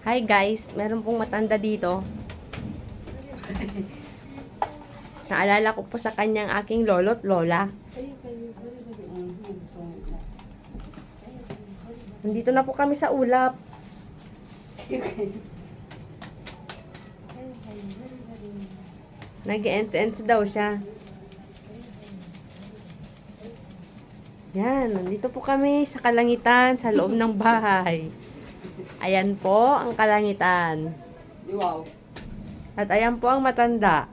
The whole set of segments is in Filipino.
Hi guys, meron pong matanda dito. Naalala ko po sa kanyang aking lolo't lola. Nandito na po kami sa ulap. Nag-ents daw siya. Yan, nandito po kami sa kalangitan, sa loob ng bahay. Ayan po ang kalangitan. Wow. At ayan po ang matanda.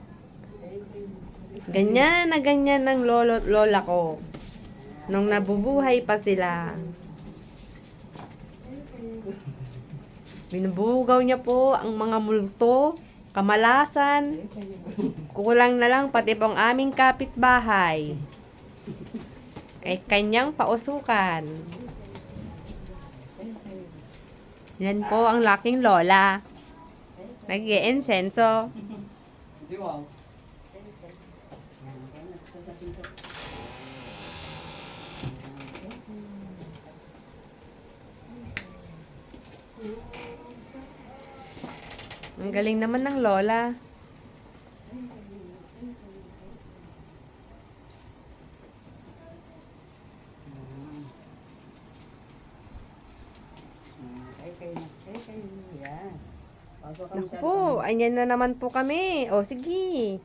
Ganyan na ganyan ng lolo't lola ko. Nung nabubuhay pa sila. Binubugaw niya po ang mga multo, kamalasan. Kulang na lang pati pong aming kapitbahay. Ay kanyang pausukan. Yan po ang laking lola. Nag-iinsenso. Wow. Ang galing naman ng lola. Naku po, andyan na naman po kami. O sige.